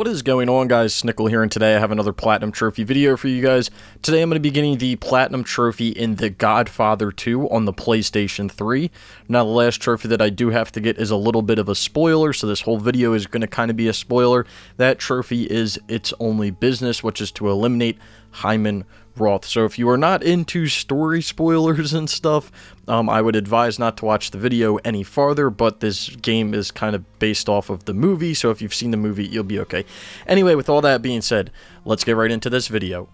What is going on, guys? Snickel here, and today I have another Platinum Trophy video for you guys. Today I'm going to be getting the Platinum Trophy in the Godfather 2 on the PlayStation 3. Now, the last trophy that I do have to get is a little bit of a spoiler, so this whole video is going to kind of be a spoiler. That trophy is its only business, which is to eliminate Hyman Roth. So if you are not into story spoilers and stuff, I would advise not to watch the video any farther, but this game is kind of based off of the movie, so if you've seen the movie, you'll be okay. Anyway, with all that being said, let's get right into this video.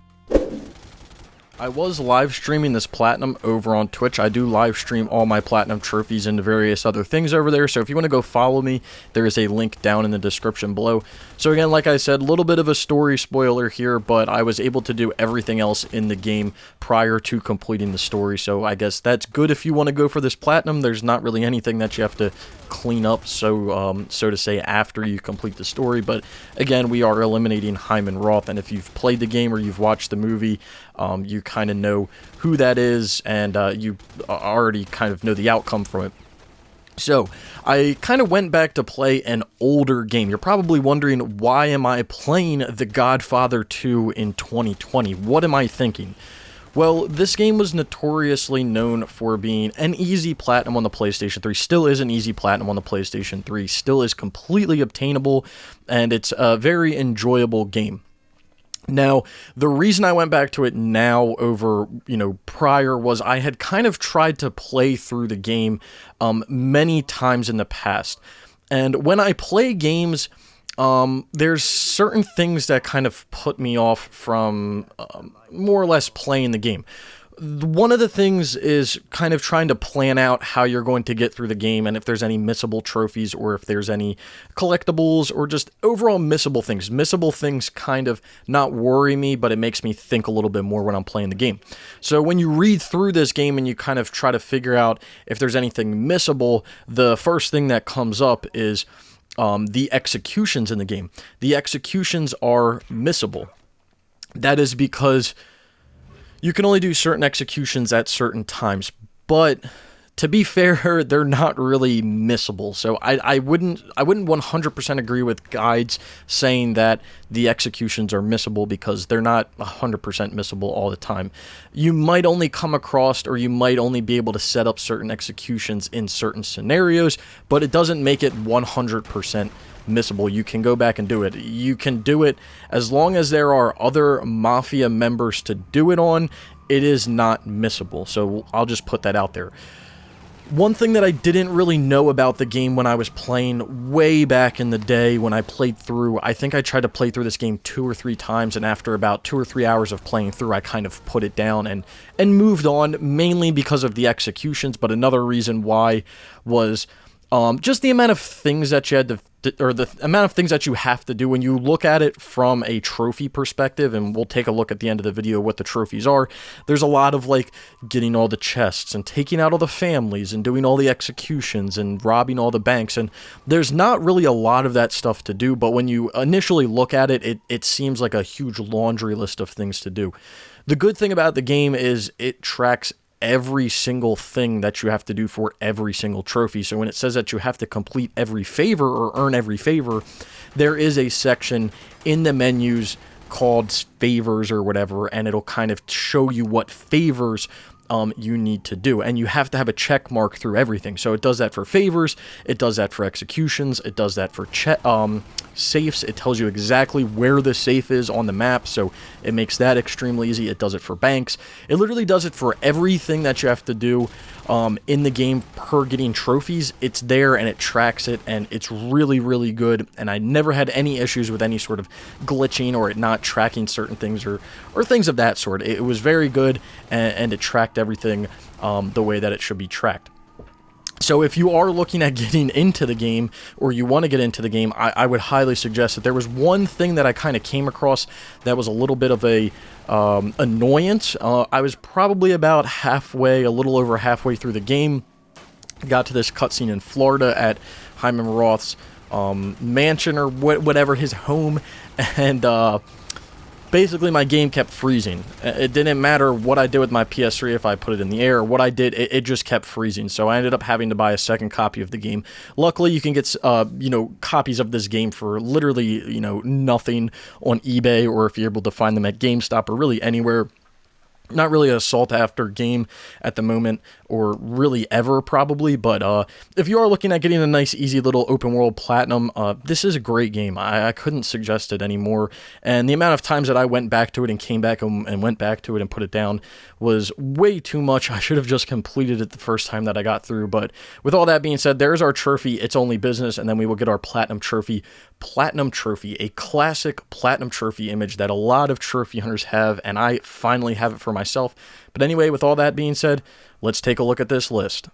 I was live streaming this Platinum over on Twitch. I do live stream all my Platinum trophies and various other things over there, so if you want to go follow me, there is a link down in the description below. So again, like I said, a little bit of a story spoiler here, but I was able to do everything else in the game prior to completing the story, so I guess that's good if you want to go for this Platinum. There's not really anything that you have to clean up, so to say, after you complete the story. But again, we are eliminating Hyman Roth, and if you've played the game or you've watched the movie, you kind of know who that is, and you already kind of know the outcome from it. So, I kind of went back to play an older game. You're probably wondering, why am I playing The Godfather 2 in 2020? What am I thinking? Well, this game was notoriously known for being an easy platinum on the PlayStation 3, still is an easy platinum on the PlayStation 3, still is completely obtainable, and it's a very enjoyable game. Now, the reason I went back to it now over, prior was I had kind of tried to play through the game many times in the past. And when I play games, there's certain things that kind of put me off from more or less playing the game. One of the things is kind of trying to plan out how you're going to get through the game, and if there's any missable trophies or if there's any collectibles or just overall missable things. Missable things kind of not worry me, but it makes me think a little bit more when I'm playing the game. So when you read through this game and you kind of try to figure out if there's anything missable, the first thing that comes up is the executions in the game. The executions are missable. That is because you can only do certain executions at certain times, but to be fair, they're not really missable. So I wouldn't 100% agree with guides saying that the executions are missable, because they're not 100% missable all the time. You might only come across, or you might only be able to set up certain executions in certain scenarios, but it doesn't make it 100% missable. You can go back and do it. You can do it as long as there are other mafia members to do it on. It is not missable. So I'll just put that out there. One thing that I didn't really know about the game when I was playing way back in the day when I played through, I think I tried to play through this game 2 or 3 times, and after about 2 or 3 hours of playing through, I kind of put it down and moved on, mainly because of the executions. But another reason why was just the amount of things that you had to, or the amount of things that you have to do when you look at it from a trophy perspective, and we'll take a look at the end of the video what the trophies are. There's a lot of, like, getting all the chests and taking out all the families and doing all the executions and robbing all the banks, and there's not really a lot of that stuff to do, but when you initially look at it, it seems like a huge laundry list of things to do. The good thing about the game is it tracks every single thing that you have to do for every single trophy. So when it says that you have to complete every favor or earn every favor, there is a section in the menus called favors or whatever, and it'll kind of show you what favors you need to do, and you have to have a check mark through everything. So it does that for favors, it does that for executions, it does that for safes. It tells you exactly where the safe is on the map, so it makes that extremely easy. It does it for banks. It literally does it for everything that you have to do in the game per getting trophies. It's there and it tracks it, and it's really, really good, and I never had any issues with any sort of glitching or it not tracking certain things or things of that sort. It was very good, and it tracked everything the way that it should be tracked. So if you are looking at getting into the game, or you want to get into the game, I would highly suggest that. There was one thing that I kind of came across that was a little bit of a annoyance. I was probably about halfway, a little over halfway through the game, got to this cutscene in Florida at Hyman Roth's mansion, or whatever, his home, and basically my game kept freezing. It didn't matter what I did with my PS3, if I put it in the air or what I did, it just kept freezing. So I ended up having to buy a second copy of the game. Luckily, you can get copies of this game for literally nothing on eBay, or if you're able to find them at GameStop or really anywhere. Not really a sought after game at the moment, or really ever probably, but if you are looking at getting a nice easy little open world platinum, this is a great game. I couldn't suggest it anymore, and the amount of times that I went back to it and came back and went back to it and put it down was way too much. I should have just completed it the first time that I got through, but with all that being said, there's our trophy. It's only business, and then we will get our platinum trophy. Platinum trophy, a classic platinum trophy image that a lot of trophy hunters have, and I finally have it for myself. But anyway, with all that being said, let's take a look at this list.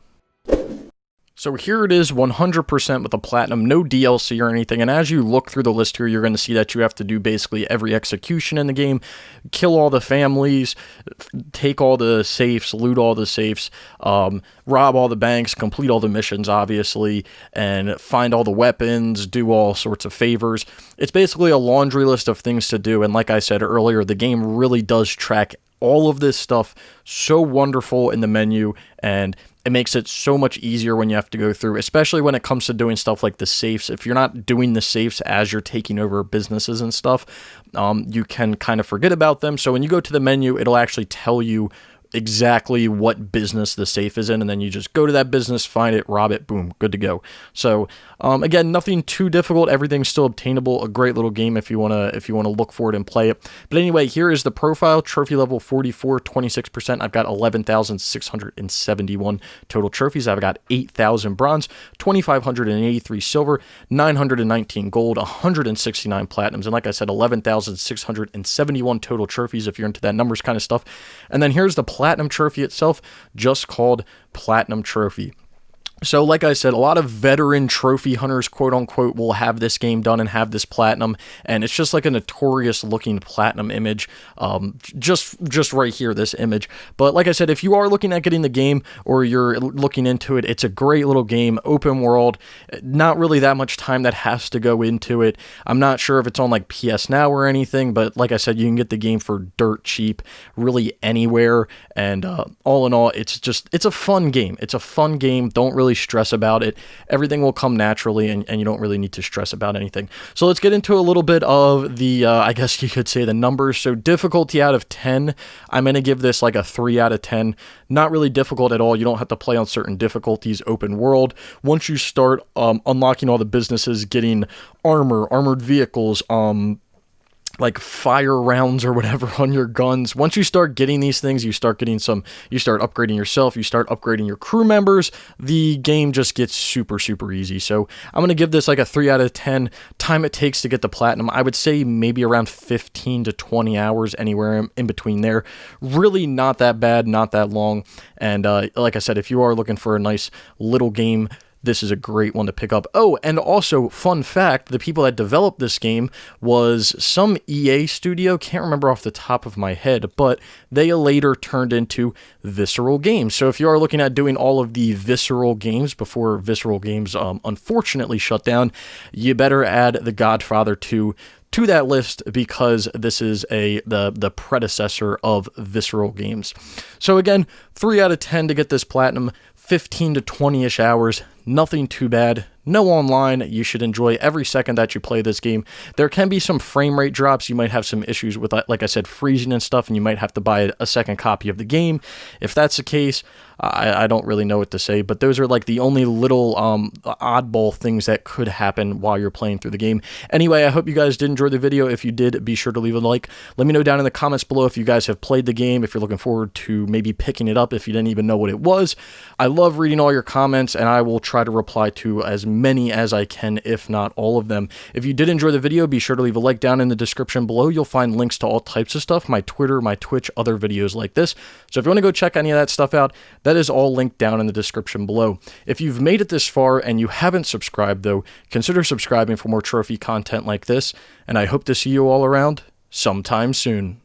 So here it is, 100% with a platinum, no DLC or anything, and as you look through the list here, you're going to see that you have to do basically every execution in the game, kill all the families, take all the safes, loot all the safes, rob all the banks, complete all the missions, obviously, and find all the weapons, do all sorts of favors. It's basically a laundry list of things to do, and like I said earlier, the game really does track all of this stuff so wonderful in the menu, and it makes it so much easier when you have to go through, especially when it comes to doing stuff like the safes. If you're not doing the safes as you're taking over businesses and stuff, you can kind of forget about them. So when you go to the menu, it'll actually tell you exactly what business the safe is in, and then you just go to that business, find it, rob it, boom, good to go. So again, nothing too difficult, everything's still obtainable. A great little game if you want to look for it and play it. But anyway, here is the profile. Trophy level 44, 26%. I've got 11,671 total trophies. I've got 8,000 bronze, 2,583 silver, 919 gold, 169 platinums, and like I said, 11,671 total trophies if you're into that numbers kind of stuff. And then here's the platinum trophy itself, just called platinum trophy. So like I said, a lot of veteran trophy hunters, quote unquote, will have this game done and have this platinum, and it's just like a notorious looking platinum image, just right here, this image. But like I said, if you are looking at getting the game or you're looking into it, it's a great little game, open world, not really that much time that has to go into it. I'm not sure if it's on like PS Now or anything, but like I said, you can get the game for dirt cheap really anywhere, and all in all, it's a fun game. It's a fun game. Don't really stress about it. Everything will come naturally, and you don't really need to stress about anything. So let's get into a little bit of the, I guess you could say, the numbers. So difficulty out of 10, I'm going to give this like a 3 out of 10. Not really difficult at all. You don't have to play on certain difficulties, open world. Once you start unlocking all the businesses, getting armored vehicles, like fire rounds or whatever on your guns. Once you start getting these things, you start upgrading yourself, you start upgrading your crew members, the game just gets super, super easy. So I'm going to give this like a 3 out of 10. Time it takes to get the platinum, I would say maybe around 15 to 20 hours, anywhere in between there. Really not that bad, not that long. And like I said, if you are looking for a nice little game, this is a great one to pick up. Oh, and also, fun fact, the people that developed this game was some EA studio, can't remember off the top of my head, but they later turned into Visceral Games. So if you are looking at doing all of the Visceral Games before Visceral Games unfortunately shut down, you better add the Godfather 2 to that list, because this is the predecessor of Visceral Games. So again, 3 out of 10 to get this platinum, 15 to 20-ish hours, nothing too bad. No online. You should enjoy every second that you play this game. There can be some frame rate drops. You might have some issues with, like I said, freezing and stuff, and you might have to buy a second copy of the game. If that's the case, I don't really know what to say, but those are like the only little oddball things that could happen while you're playing through the game. Anyway, I hope you guys did enjoy the video. If you did, be sure to leave a like. Let me know down in the comments below if you guys have played the game, if you're looking forward to maybe picking it up if you didn't even know what it was. I love reading all your comments, and I will try to reply to as many as I can, if not all of them. If you did enjoy the video, be sure to leave a like down in the description below. You'll find links to all types of stuff, my Twitter, my Twitch, other videos like this. So if you want to go check any of that stuff out, that is all linked down in the description below. If you've made it this far and you haven't subscribed though, consider subscribing for more trophy content like this, and I hope to see you all around sometime soon.